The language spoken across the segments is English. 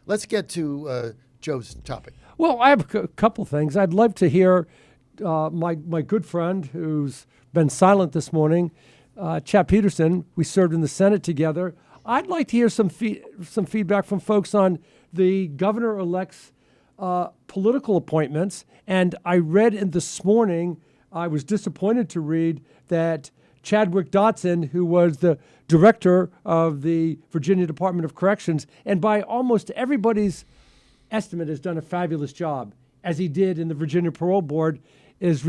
let's get to Joe's topic. Well, I have a couple things. I'd love to hear my good friend who's been silent this morning, Chap Peterson. We served in the Senate together. I'd like to hear some feedback from folks on the governor-elect's political appointments. And I read this morning, I was disappointed to read that Chadwick Dotson, who was the director of the Virginia Department of Corrections, and by almost everybody's estimate has done a fabulous job, as he did in the Virginia Parole Board, is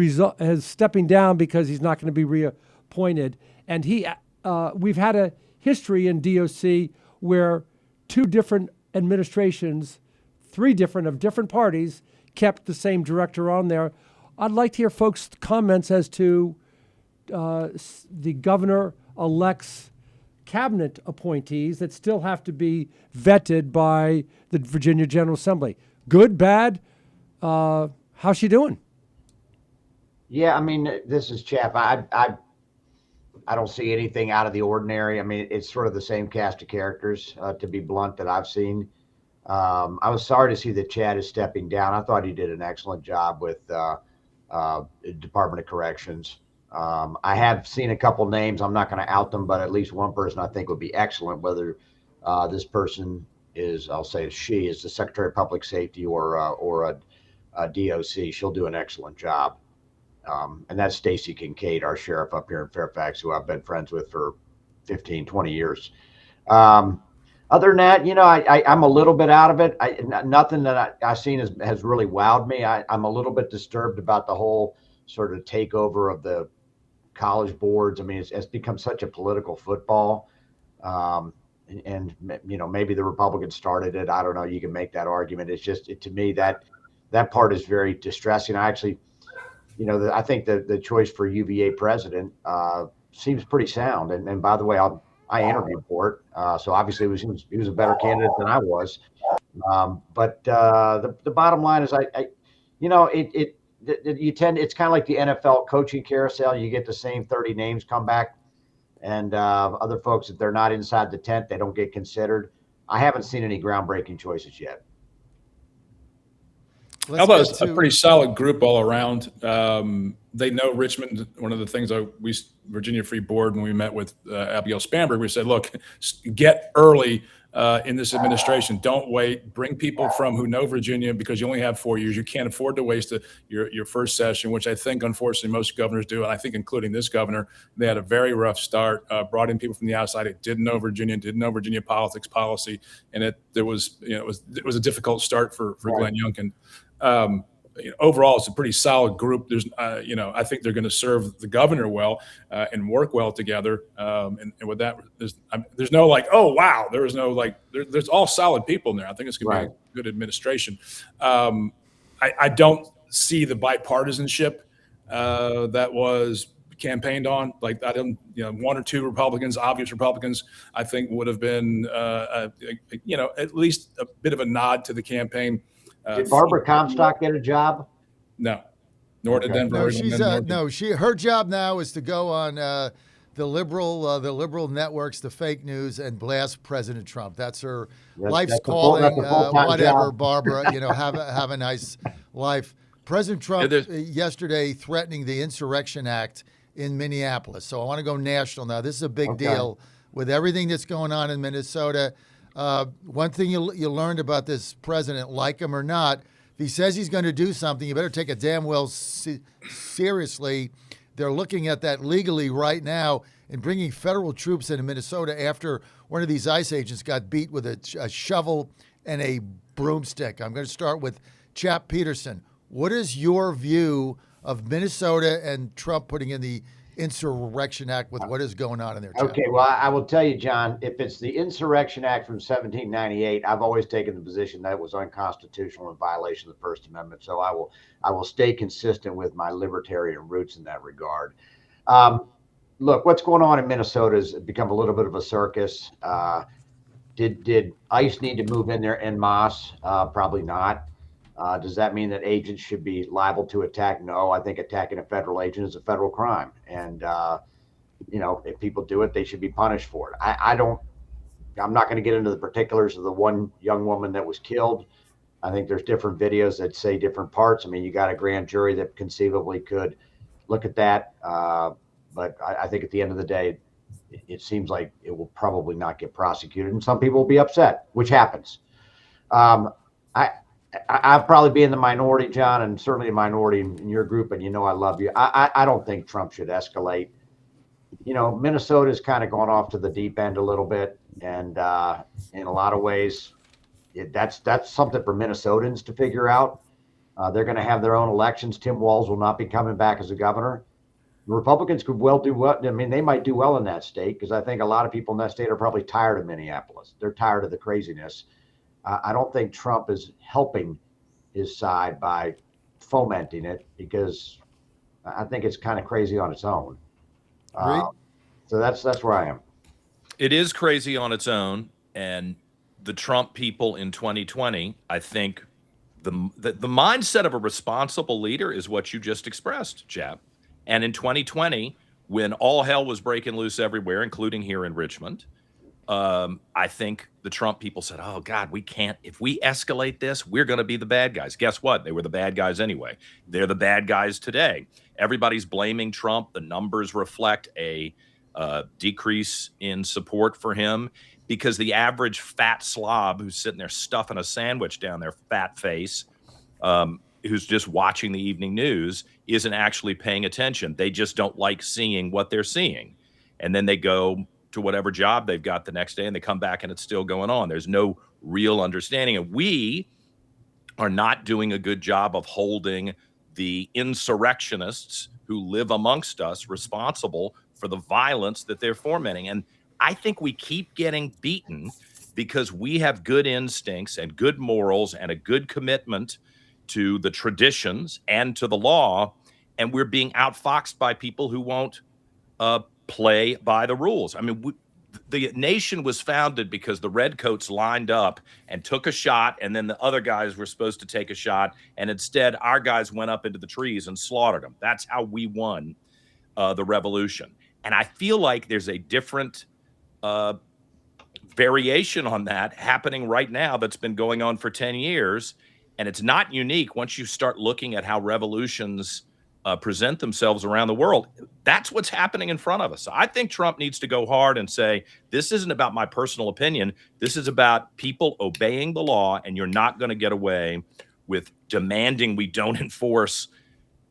stepping down because he's not going to be reappointed. And we've had a history in DOC where two different administrations, three different parties, kept the same director on there. I'd like to hear folks' comments as to the governor-elect's cabinet appointees that still have to be vetted by the Virginia General Assembly. Good, bad? How's she doing? Yeah, I mean, this is Chap. I don't see anything out of the ordinary. I mean, it's sort of the same cast of characters, to be blunt, that I've seen. I was sorry to see that Chad is stepping down. I thought he did an excellent job with Department of Corrections. I have seen a couple names. I'm not going to out them, but at least one person I think would be excellent. Whether this person is, I'll say she is the Secretary of Public Safety or a DOC, she'll do an excellent job. And that's Stacy Kincaid, our sheriff up here in Fairfax, who I've been friends with for 15, 20 years. Other than that, I'm a little bit out of it. Nothing that I've seen has really wowed me. I'm a little bit disturbed about the whole sort of takeover of the college boards. I mean, it's become such a political football. And maybe the Republicans started it. I don't know. You can make that argument. It's just, to me, that part is very distressing. I actually, I think the choice for UVA president seems pretty sound. And by the way, I interviewed for it. So obviously he was a better candidate than I was. But the bottom line is, it's kind of like the NFL coaching carousel. You get the same 30 names come back, and other folks, if they're not inside the tent, they don't get considered. I haven't seen any groundbreaking choices yet. How about a pretty solid group all around? They know Richmond. One of the things Virginia Free Board, when we met with Abigail Spanberg, we said, look, get early in this administration. Don't wait. Bring people who know Virginia, because you only have 4 years. You can't afford to waste your first session, which I think, unfortunately, most governors do. And I think including this governor, they had a very rough start, brought in people from the outside who didn't know Virginia politics, policy. And it was a difficult start for Glenn Youngkin. Overall, it's a pretty solid group. There's, I think they're going to serve the governor well and work well together. And with that, there's no like, oh wow, there is no like, there's all solid people in there. I think it's going to be a good administration. I don't see the bipartisanship that was campaigned on. Like I don't, one or two Republicans, obvious Republicans, I think would have been, at least a bit of a nod to the campaign. Did Barbara Comstock get a job? No, nor did Denver. No, her job now is to go on the liberal networks, the fake news, and blast President Trump. That's her life's calling. Whatever, job. Barbara. Have a nice life. President Trump yesterday threatening the Insurrection Act in Minneapolis. So I want to go national now. This is a big deal with everything that's going on in Minnesota. One thing you learned about this president, like him or not, if he says he's going to do something, you better take it damn well seriously. They're looking at that legally right now and bringing federal troops into Minnesota after one of these ICE agents got beat with a shovel and a broomstick. I'm going to start with Chap Peterson. What is your view of Minnesota and Trump putting in the Insurrection Act with what is going on in there? Okay, well, I will tell you, John, if it's the Insurrection Act from 1798, I've always taken the position that it was unconstitutional in violation of the First Amendment. So I will stay consistent with my libertarian roots in that regard. Look, what's going on in Minnesota has become a little bit of a circus. Did ICE need to move in there en masse? Probably not. Does that mean that agents should be liable to attack? No, I think attacking a federal agent is a federal crime. And, if people do it, they should be punished for it. I don't I'm not going to get into the particulars of the one young woman that was killed. I think there's different videos that say different parts. I mean, you got a grand jury that conceivably could look at that. But I think at the end of the day, it seems like it will probably not get prosecuted, and some people will be upset, which happens. I'll probably be in the minority, John, and certainly a minority in your group, and you know I love you. I don't think Trump should escalate. You know, Minnesota's kind of gone off to the deep end a little bit, and in a lot of ways, that's something for Minnesotans to figure out. They're going to have their own elections. Tim Walz will not be coming back as a governor. The Republicans could well do what, I mean, they might do well in that state, because I think a lot of people in that state are probably tired of Minneapolis. They're tired of the craziness. I don't think Trump is helping his side by fomenting it, because I think it's kind of crazy on its own. So that's where I am. It is crazy on its own, and the Trump people in 2020, I think the mindset of a responsible leader is what you just expressed, Chap. And in 2020, when all hell was breaking loose everywhere, including here in Richmond, I think the Trump people said, oh, God, we can't. If we escalate this, we're going to be the bad guys. Guess what? They were the bad guys anyway. They're the bad guys today. Everybody's blaming Trump. The numbers reflect a decrease in support for him, because the average fat slob who's sitting there stuffing a sandwich down their fat face, who's just watching the evening news, isn't actually paying attention. They just don't like seeing what they're seeing. And then they go to whatever job they've got the next day, and they come back and it's still going on. There's no real understanding. And we are not doing a good job of holding the insurrectionists who live amongst us responsible for the violence that they're fomenting. And I think we keep getting beaten because we have good instincts and good morals and a good commitment to the traditions and to the law, and we're being outfoxed by people who won't play by the rules. I mean, the nation was founded because the redcoats lined up and took a shot, and then the other guys were supposed to take a shot, and instead our guys went up into the trees and slaughtered them. That's how we won the revolution. And I feel like there's a different variation on that happening right now that's been going on for 10 years. And it's not unique once you start looking at how revolutions present themselves around the world. That's what's happening in front of us. So I think Trump needs to go hard and say, this isn't about my personal opinion. This is about people obeying the law, and you're not going to get away with demanding we don't enforce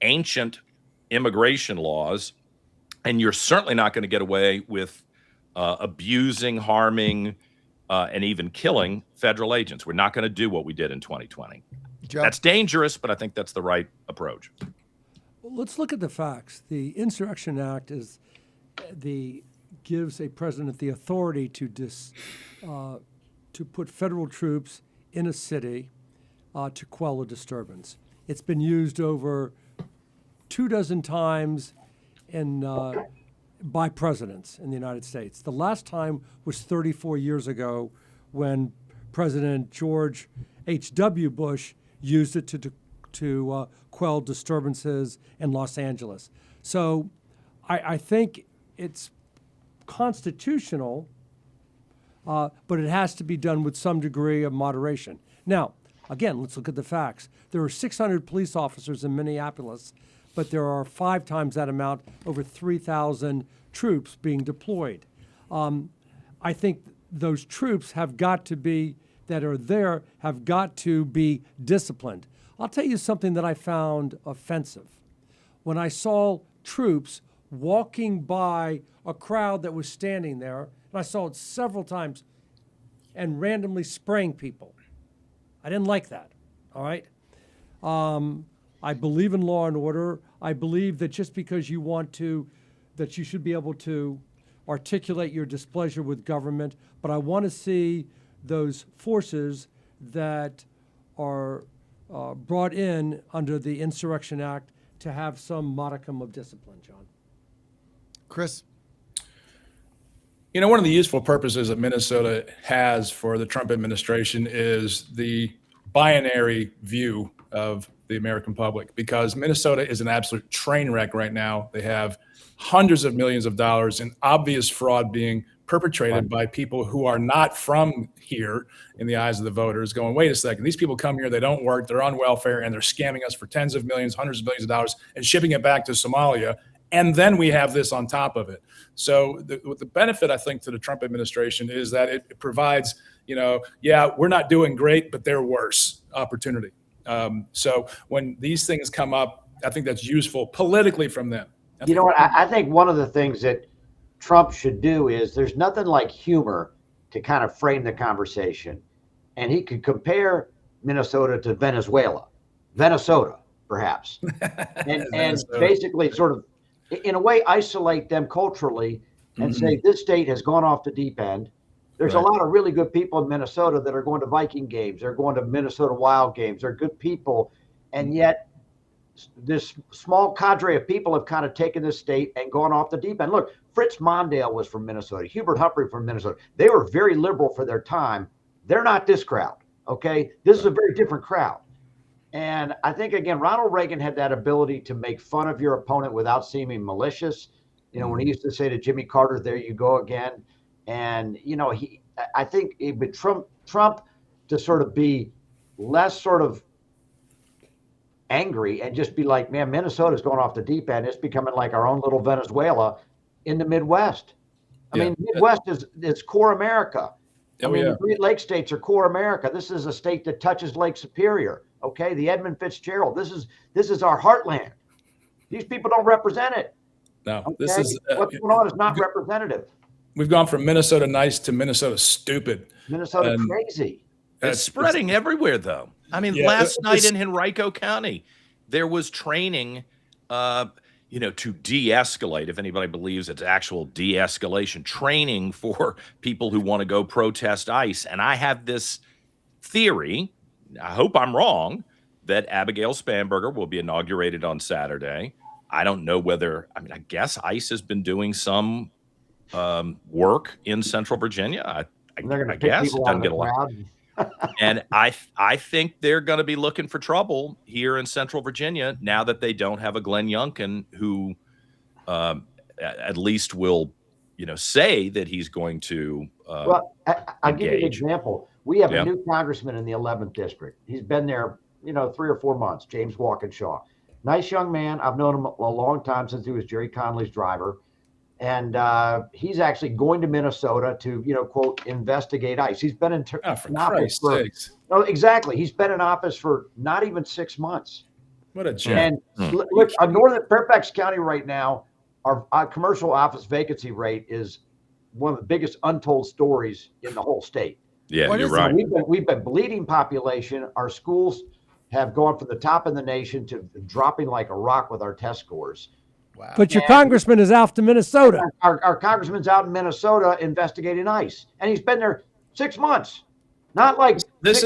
ancient immigration laws. And you're certainly not going to get away with abusing, harming, and even killing federal agents. We're not going to do what we did in 2020. Joe? That's dangerous, but I think that's the right approach. Well, let's look at the facts. The Insurrection Act gives a president the authority to put federal troops in a city to quell a disturbance. It's been used over 24 times by presidents in the United States. The last time was 34 years ago, when President George H.W. Bush used it to quell disturbances in Los Angeles. So I think it's constitutional, but it has to be done with some degree of moderation. Now, again, let's look at the facts. There are 600 police officers in Minneapolis, but there are 5 times that amount, over 3,000 troops being deployed. I think those troops have got to be disciplined. I'll tell you something that I found offensive. When I saw troops walking by a crowd that was standing there, and I saw it several times, and randomly spraying people. I didn't like that, all right? I believe in law and order. I believe that just because that you should be able to articulate your displeasure with government, but I want to see those forces that are brought in under the Insurrection Act to have some modicum of discipline, John. Chris? You know, one of the useful purposes that Minnesota has for the Trump administration is the binary view of the American public, because Minnesota is an absolute train wreck right now. They have hundreds of millions of dollars in obvious fraud being perpetrated by people who are not from here in the eyes of the voters, going, wait a second, these people come here, they don't work, they're on welfare, and they're scamming us for tens of millions, hundreds of millions of dollars and shipping it back to Somalia. And then we have this on top of it. So the benefit, I think, to the Trump administration is that it provides, we're not doing great, but they're worse opportunity. So when these things come up, I think that's useful politically from them. You know what? I think one of the things that Trump should do is there's nothing like humor to kind of frame the conversation. And he could compare Minnesota to Venezuela, perhaps, and basically sort of, in a way, isolate them culturally and say this state has gone off the deep end. There's a lot of really good people in Minnesota that are going to Viking games. They're going to Minnesota Wild games. They're good people. And yet this small cadre of people have kind of taken this state and gone off the deep end. Look, Fritz Mondale was from Minnesota. Hubert Humphrey from Minnesota. They were very liberal for their time. They're not this crowd, okay? This is a very different crowd. And I think, again, Ronald Reagan had that ability to make fun of your opponent without seeming malicious. When he used to say to Jimmy Carter, there you go again. And, I think with Trump to sort of be less sort of angry and just be like, man, Minnesota's going off the deep end. It's becoming like our own little Venezuela in the Midwest. I mean, Midwest is core America. The Great Lakes states are core America. This is a state that touches Lake Superior. Okay, the Edmund Fitzgerald. This is our heartland. These people don't represent it. No, okay? this is what's going on is not representative. We've gone from Minnesota nice to Minnesota stupid. Minnesota crazy. It's spreading everywhere, though. I mean, last night in Henrico County, there was training, to de-escalate, if anybody believes it's actual de-escalation, training for people who want to go protest ICE. And I have this theory, I hope I'm wrong, that Abigail Spanberger will be inaugurated on Saturday. I don't know whether, I guess ICE has been doing some work in Central Virginia. I guess it doesn't get a lot. And I think they're going to be looking for trouble here in Central Virginia now that they don't have a Glenn Youngkin who at least will, say that he's going to I'll give you an example. We have a new congressman in the 11th district. He's been there, 3 or 4 months, James Walkinshaw. Nice young man. I've known him a long time, since he was Jerry Connolly's driver. And he's actually going to Minnesota to, quote, investigate ICE. He's been in office for no, exactly. He's been in office for not even 6 months. What a joke. And look, northern Fairfax County right now, our commercial office vacancy rate is one of the biggest untold stories in the whole state. Yeah, you're right. We've been bleeding population. Our schools have gone from the top in the nation to dropping like a rock with our test scores. Wow. But your congressman is out to Minnesota. Our congressman's out in Minnesota investigating ICE, and he's been there 6 months. Not like this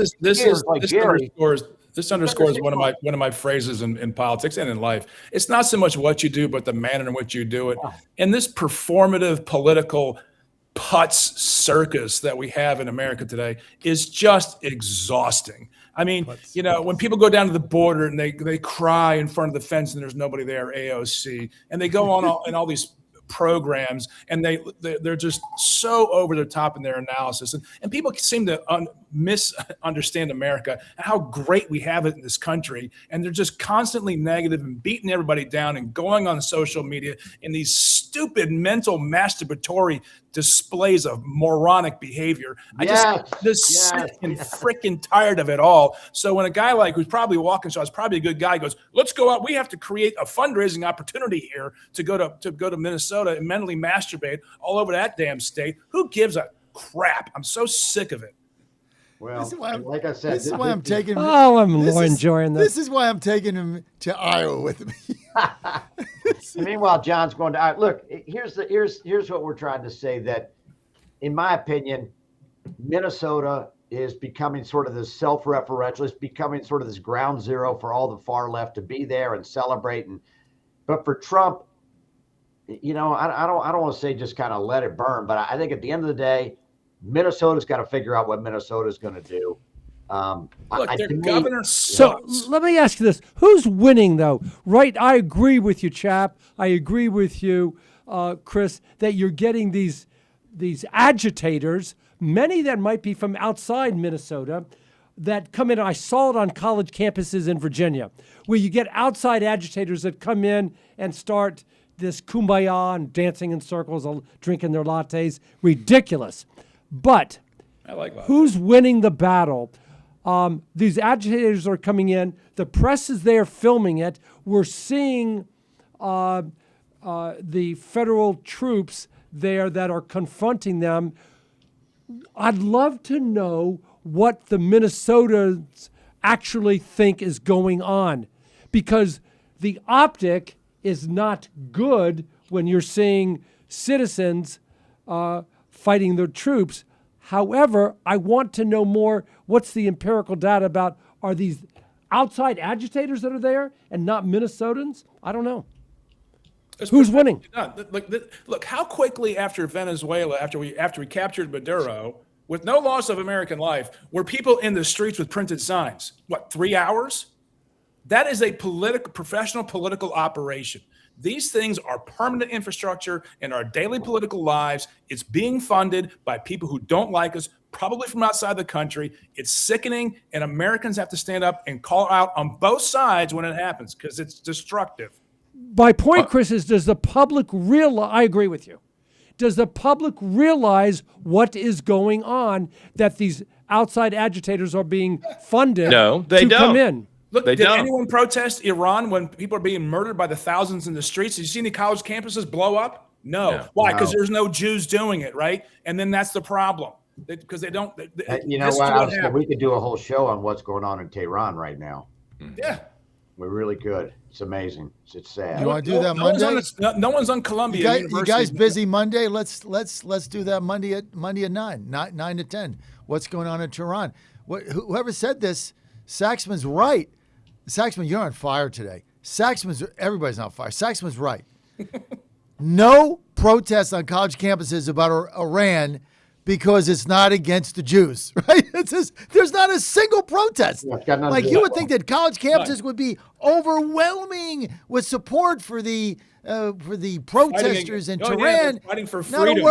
underscores one months. of my phrases in politics and in life. It's not so much what you do, but the manner in which you do it. And this performative political putz circus that we have in America today is just exhausting. I mean, when people go down to the border and they cry in front of the fence and there's nobody there, AOC, and they go on all these programs and they're just so over the top in their analysis, and people seem to misunderstand America and how great we have it in this country, and they're just constantly negative and beating everybody down and going on social media in these stupid mental masturbatory displays of moronic behavior. I just sick and freaking tired of it all. So when a guy who's probably Walkinshaw is probably a good guy goes, let's go out, we have to create a fundraising opportunity here to go to Minnesota and mentally masturbate all over that damn state. Who gives a crap? I'm so sick of it. Well, like I said, this is why I'm taking. Oh, I'm enjoying this. This is why I'm taking him to Iowa with me. Meanwhile, John's going to look. Here's what we're trying to say. That, in my opinion, Minnesota is becoming sort of this self-referential. It's becoming sort of this ground zero for all the far left to be there and celebrate. But for Trump, I don't want to say just kind of let it burn. But I think at the end of the day, Minnesota's got to figure out what Minnesota's going to do. Look, their governor So let me ask you this. Who's winning, though? Right? I agree with you, Chap. I agree with you, Chris, that you're getting these these agitators, many that might be from outside Minnesota, that come in. I saw it on college campuses in Virginia, where you get outside agitators that come in and start this kumbaya and dancing in circles, drinking their lattes. Ridiculous. But I like that. who's winning the battle? These agitators are coming in. The press is there filming it. We're seeing the federal troops there that are confronting them. I'd love to know what the Minnesotans actually think is going on, because the optic is not good when you're seeing citizens fighting their troops. However, I want to know more. What's the empirical data about? Are these outside agitators that are there and not Minnesotans? I don't know. Who's winning? Look, how quickly after Venezuela, after we captured Maduro, with no loss of American life, were people in the streets with printed signs? What, 3 hours? That is a professional political operation. These things are permanent infrastructure in our daily political lives. It's being funded by people who don't like us, probably from outside the country. It's sickening, and Americans have to stand up and call out on both sides when it happens, because it's destructive. My point, Chris, is does the public realize, I agree with you, does the public realize what is going on, that these outside agitators are being funded No, they to don't. come in? Look, They did don't. anyone protest Iran when people are being murdered by the thousands in the streets? Did you see any college campuses blow up? No. No. Why? Because No. there's no Jews doing it, right? And then that's the problem. Because they don't. You know this is what? happened. We could do a whole show on what's going on in Tehran right now. Yeah. We really could. It's amazing. It's sad. You want to do that No one's Monday? on no one's on Columbia You University. guys busy Monday? Let's do that Monday at 9 to 10. What's going on in Tehran? Whoever said this, Saxman's right. Saxman, you're on fire today. Everybody's on fire. Saxman's right. No protests on college campuses about Iran because it's not against the Jews, right? There's not a single protest. Yeah, it's got nothing Like, to do you with would think that college campuses would be overwhelming with support for the protesters in Oh, yeah, Tehran. they're fighting for Not a freedom. word